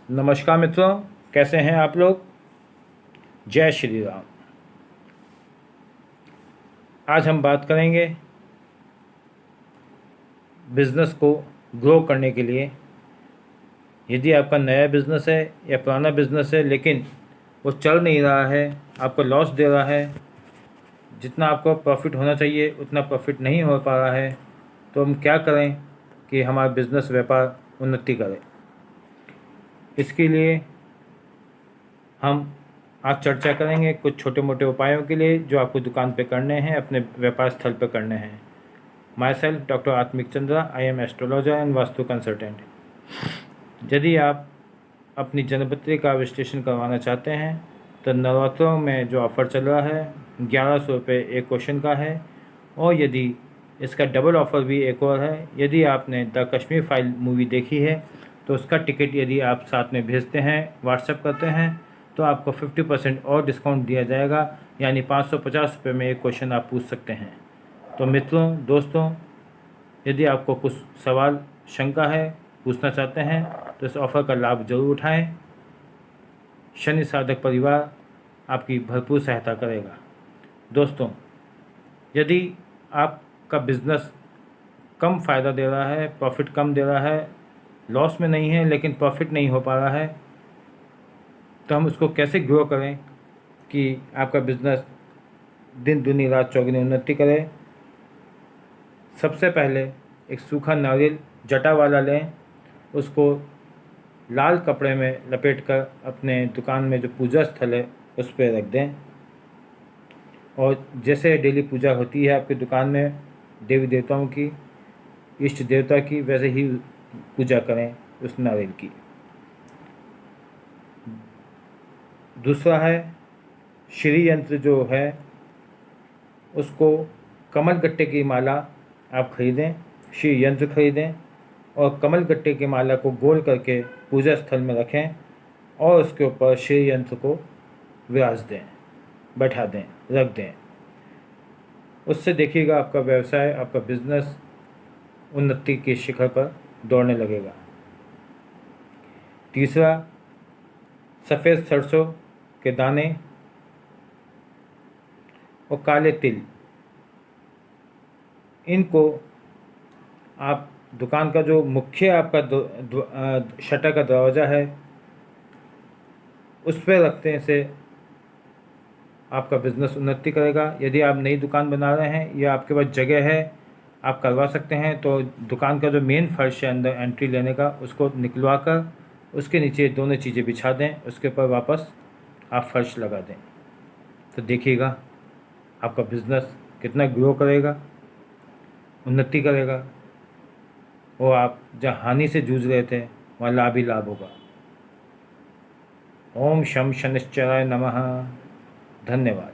नमस्कार मित्रों, कैसे हैं आप लोग। जय श्री राम। आज हम बात करेंगे बिज़नेस को ग्रो करने के लिए। यदि आपका नया बिज़नेस है या पुराना बिज़नेस है लेकिन वो चल नहीं रहा है, आपको लॉस दे रहा है, जितना आपको प्रॉफिट होना चाहिए उतना प्रॉफिट नहीं हो पा रहा है, तो हम क्या करें कि हमारा बिज़नेस व्यापार उन्नति करे। इसके लिए हम आज चर्चा करेंगे कुछ छोटे मोटे उपायों के लिए जो आपको दुकान पे करने हैं, अपने व्यापार स्थल पे करने हैं। माई सेल्फ डॉक्टर आत्मिक Chandra, I am astrologer and vastu consultant. यदि आप अपनी जन्मपत्री का विश्लेषण करवाना चाहते हैं तो नवरात्रों में जो ऑफ़र चल रहा है 1100 रुपये एक क्वेश्चन का है, और यदि इसका डबल ऑफ़र भी एक और है। यदि आपने द कश्मीर फाइल मूवी देखी है तो उसका टिकट यदि आप साथ में भेजते हैं, व्हाट्सएप करते हैं, तो आपको 50% और डिस्काउंट दिया जाएगा, यानी 550 रुपये में एक क्वेश्चन आप पूछ सकते हैं। तो मित्रों, दोस्तों, यदि आपको कुछ सवाल शंका है, पूछना चाहते हैं, तो इस ऑफ़र का लाभ ज़रूर उठाएं। शनि साधक परिवार आपकी भरपूर सहायता करेगा। दोस्तों, यदि आपका बिज़नेस कम फ़ायदा दे रहा है, प्रॉफिट कम दे रहा है, लॉस में नहीं है लेकिन प्रॉफिट नहीं हो पा रहा है, तो हम उसको कैसे ग्रो करें कि आपका बिज़नेस दिन दुनी रात चौगुनी उन्नति करे। सबसे पहले एक सूखा नारियल जटा वाला लें, उसको लाल कपड़े में लपेटकर अपने दुकान में जो पूजा स्थल है उस पर रख दें, और जैसे डेली पूजा होती है आपकी दुकान में देवी देवताओं की, इष्ट देवता की, वैसे ही पूजा करें उस नारियल की। दूसरा है श्री यंत्र जो है उसको कमल गट्टे की माला आप खरीदें, श्री यंत्र खरीदें और कमल गट्टे की माला को गोल करके पूजा स्थल में रखें और उसके ऊपर श्री यंत्र को विराज दें, बैठा दें, रख दें। उससे देखिएगा आपका व्यवसाय, आपका बिजनेस उन्नति के शिखर पर दौड़ने लगेगा। तीसरा, सफ़ेद सरसों के दाने और काले तिल, इनको आप दुकान का जो मुख्य आपका शटर का दरवाज़ा है उस पर रखने से आपका बिज़नेस उन्नति करेगा। यदि आप नई दुकान बना रहे हैं या आपके पास जगह है, आप करवा सकते हैं। तो दुकान का जो मेन फर्श है अंदर एंट्री लेने का, उसको निकलवा कर उसके नीचे दोनों चीज़ें बिछा दें, उसके ऊपर वापस आप फर्श लगा दें। तो देखिएगा आपका बिज़नेस कितना ग्रो करेगा, उन्नति करेगा, और आप जहाँ हानि से जूझ रहे थे वहाँ लाभ ही लाभ होगा। ओम शम शनिश्चराय नमः। धन्यवाद।